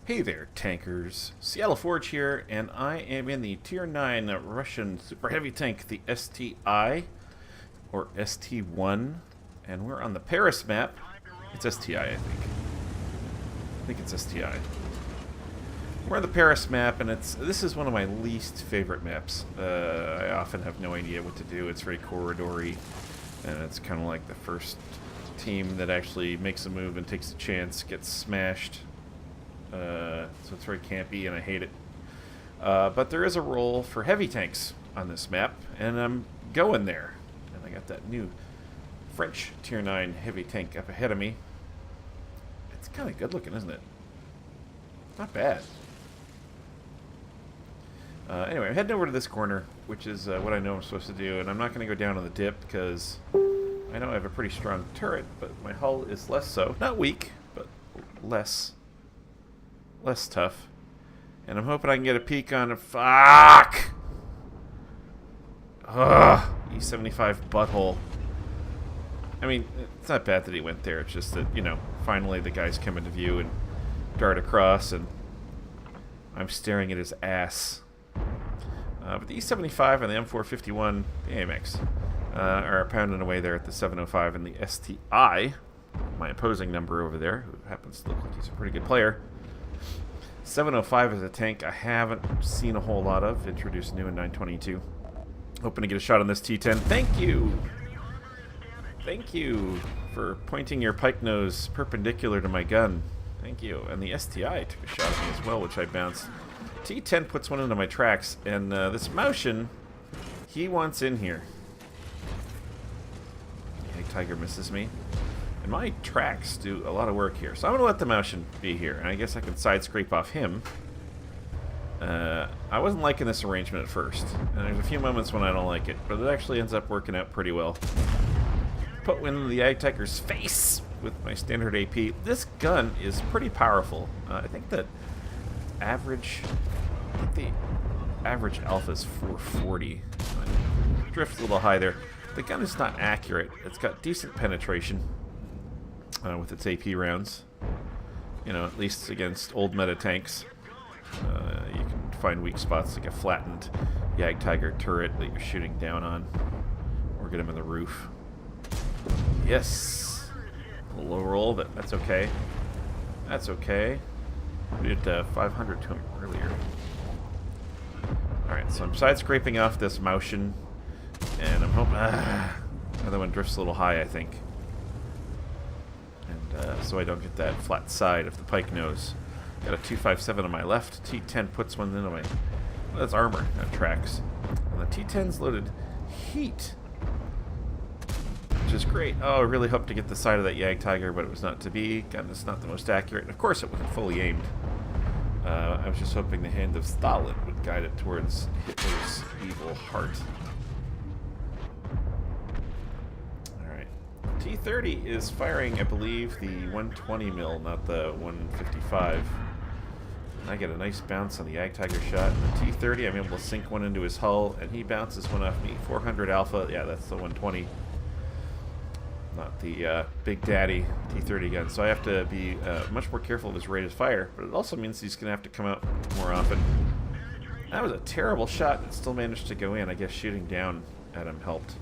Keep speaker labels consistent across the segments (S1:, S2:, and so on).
S1: Hey there, tankers. Seattle Forge here, and I am in the Tier 9 Russian Super Heavy Tank, the STI, or ST1, and we're on the Paris map. It's STI, I think. I think it's STI. We're on the Paris map, and this is one of my least favorite maps. I often have no idea what to do. It's very corridory, and it's kind of like the first team that actually makes a move and takes a chance gets smashed. So it's very campy, and I hate it. But there is a role for heavy tanks on this map, and I'm going there. And I got that new French Tier 9 heavy tank up ahead of me. It's kind of good looking, isn't it? Not bad. Anyway, I'm heading over to this corner, which is what I know I'm supposed to do, and I'm not going to go down on the dip because I know I have a pretty strong turret, but my hull is less so. Not weak, but less tough. And I'm hoping I can get a peek on a... Fuck! Ugh! E75 butthole. I mean, it's not bad that he went there. It's just that, you know, finally the guys come into view and dart across, and I'm staring at his ass. But the E75 and the M451, the AMX, are pounding away there at the 705 and the STI, my opposing number over there, who happens to look like he's a pretty good player. 705 is a tank I haven't seen a whole lot of, introduced new in 922. Hoping to get a shot on this T10. Thank you! Thank you for pointing your pike nose perpendicular to my gun. Thank you. And the STI took a shot at me as well, which I bounced. T10 puts one into my tracks, and this Motion, he wants in here. Hey, Tiger misses me. And my tracks do a lot of work here. So I'm going to let the Motion be here. And I guess I can side scrape off him. I wasn't liking this arrangement at first. And there's a few moments when I don't like it. But it actually ends up working out pretty well. Put one in the Jagdtiger's face with my standard AP. This gun is pretty powerful. I think that the average alpha is 440. Drift's a little high there. The gun is not accurate. It's got decent penetration. With its AP rounds, you know, at least against old meta tanks. You can find weak spots like a flattened Jagdtiger turret that you're shooting down on, or get him in the roof. Yes, a low roll, but that's okay. That's okay. We did 500 to him earlier. All right, so I'm side scraping off this Motion, and I'm hoping another one drifts a little high, I think. So I don't get that flat side of the pike nose. Got a 257 on my left. T10 puts one into my... Well, that's armor. That tracks. And the T10's loaded heat, which is great. Oh, I really hoped to get the side of that Jagdtiger, but it was not to be. Gun is not the most accurate. And of course, it wasn't fully aimed. I was just hoping the hand of Stalin would guide it towards Hitler's evil heart. T30 is firing, I believe, the 120 mil, not the 155. I get a nice bounce on the Jagdtiger shot. The T30, I'm able to sink one into his hull, and he bounces one off me. 400 alpha, yeah, that's the 120. Not the Big Daddy T30 gun. So I have to be much more careful of his rate of fire, but it also means he's going to have to come out more often. That was a terrible shot, and it still managed to go in. I guess shooting down at him helped.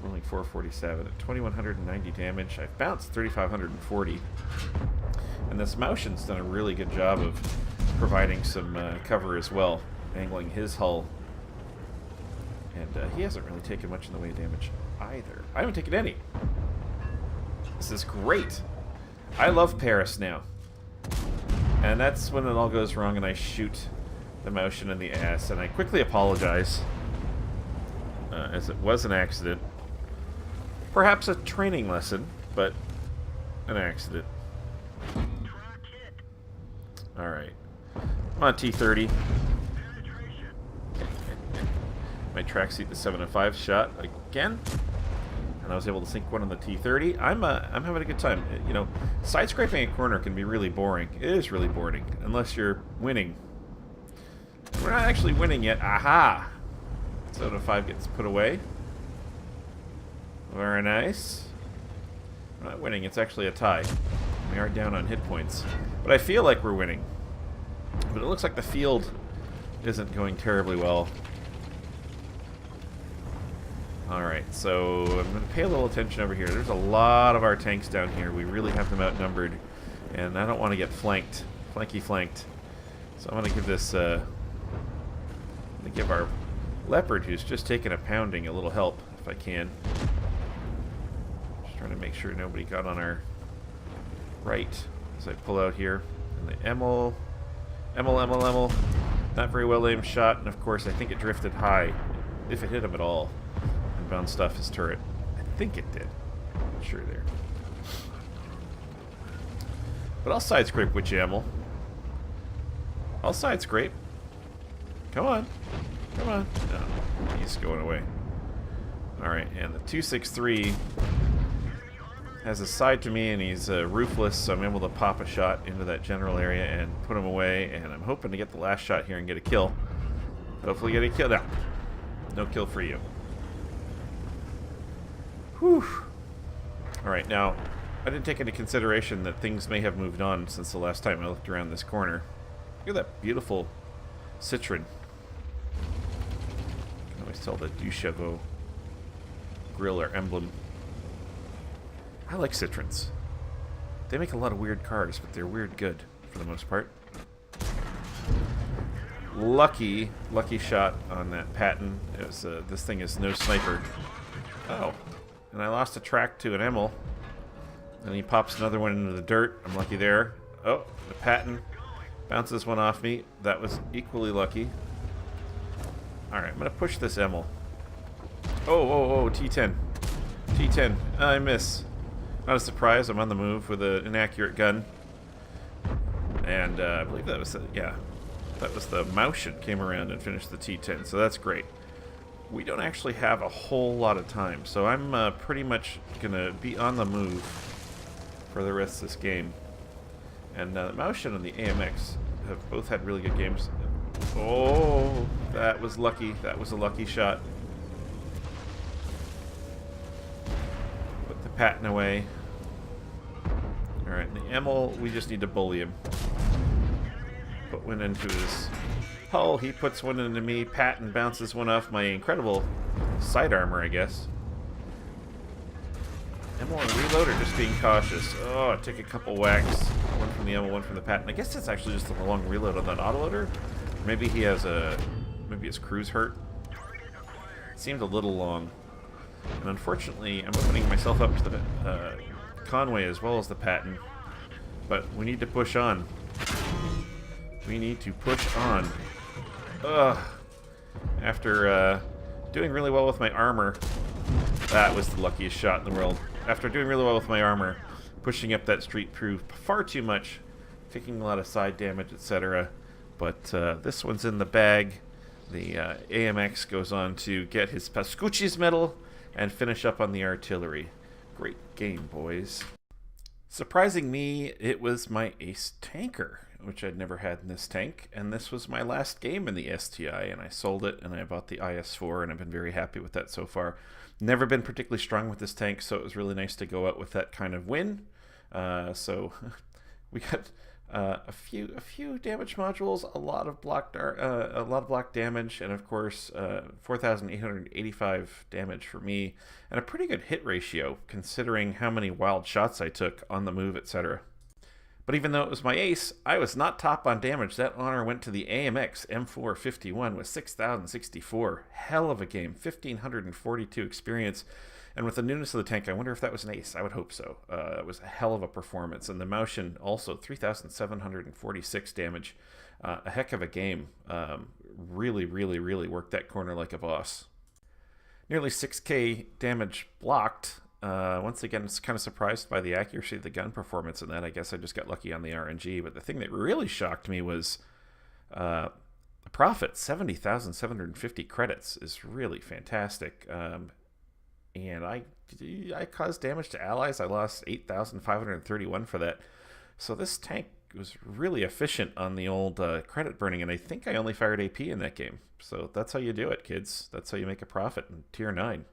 S1: Only 447 at 2190 damage. I've bounced 3540. And this Motion's done a really good job of providing some cover as well, angling his hull. And he hasn't really taken much in the way of damage either. I haven't taken any. This is great. I love Paris now. And that's when it all goes wrong and I shoot the Motion in the ass. And I quickly apologize, as it was an accident. Perhaps a training lesson, but an accident. Alright. I'm on T30. My tracksuit, the 705 shot again. And I was able to sink one on the T30. I'm having a good time. You know, side scraping a corner can be really boring. It is really boring, unless you're winning. We're not actually winning yet. Aha! 705 gets put away. Very nice. We're not winning, it's actually a tie. We are down on hit points. But I feel like we're winning. But it looks like the field isn't going terribly well. Alright, so I'm going to pay a little attention over here. There's a lot of our tanks down here. We really have them outnumbered. And I don't want to get flanked. Flanky flanked. So I'm going to give this... I'm going to give our Leopard, who's just taken a pounding, a little help, if I can. Just trying to make sure nobody got on our right as I pull out here. And the Emil. Not very well aimed shot, and of course I think it drifted high, if it hit him at all, and bounced off his turret. I think it did. Not sure there. But I'll side scrape with you, Emil. I'll side scrape. Come on. Come on. No, he's going away. Alright, and the 263 has a side to me, and he's roofless, so I'm able to pop a shot into that general area and put him away, and I'm hoping to get the last shot here and get a kill. Hopefully get a kill. No. No kill for you. Whew. Alright, now, I didn't take into consideration that things may have moved on since the last time I looked around this corner. Look at that beautiful Citroen. I can always tell the Duchevaux grill or emblem. I like Citroens. They make a lot of weird cars, but they're weird good for the most part. Lucky shot on that Patton. It was, this thing is no sniper. Oh, and I lost a track to an Emil. And he pops another one into the dirt. I'm lucky there. Oh, the Patton bounces one off me. That was equally lucky. Alright, I'm going to push this Emil. Oh, T10. T10. I miss. Not a surprise. I'm on the move with an inaccurate gun. And I believe that was, that was the Maushin came around and finished the T10. So that's great. We don't actually have a whole lot of time. So I'm pretty much going to be on the move for the rest of this game. And the Maushin and the AMX have both had really good games. Oh, that was lucky. That was a lucky shot. Put the Patton away. Alright, the Emil, we just need to bully him. Put one into his hull. He puts one into me. Patton bounces one off my incredible side armor, I guess. Emil and reload or just being cautious? Oh, I took a couple whacks. One from the Emil, one from the Patton. I guess that's actually just a long reload on that autoloader. Maybe he has a... maybe his crew's hurt. It seemed a little long. And unfortunately, I'm opening myself up to the Conway as well as the Patton. But we need to push on. We need to push on. Ugh. After doing really well with my armor, that was the luckiest shot in the world. After doing really well with my armor, pushing up that street proved far too much, taking a lot of side damage, etc. But this one's in the bag. The AMX goes on to get his Pascucci's medal and finish up on the artillery. Great game, boys. Surprising me, it was my ace tanker, which I'd never had in this tank, and this was my last game in the STI, and I sold it, and I bought the IS-4, and I've been very happy with that so far. Never been particularly strong with this tank, so it was really nice to go out with that kind of win. So we got a few damage modules, a lot of block damage, and of course 4,885 damage for me, and a pretty good hit ratio considering how many wild shots I took on the move, etc. But even though it was my ace, I was not top on damage. That honor went to the AMX M451 with 6,064. Hell of a game. 1,542 experience. And with the newness of the tank, I wonder if that was an ace. I would hope so. It was a hell of a performance. And the Maushin also 3,746 damage. A heck of a game. Really worked that corner like a boss. Nearly 6k damage blocked. Once again, it's kind of surprised by the accuracy of the gun performance in that. I guess I just got lucky on the RNG. But the thing that really shocked me was the profit. 70,750 credits is really fantastic. And I caused damage to allies. I lost 8,531 for that. So this tank was really efficient on the old credit burning. And I think I only fired AP in that game. So that's how you do it, kids. That's how you make a profit in Tier 9.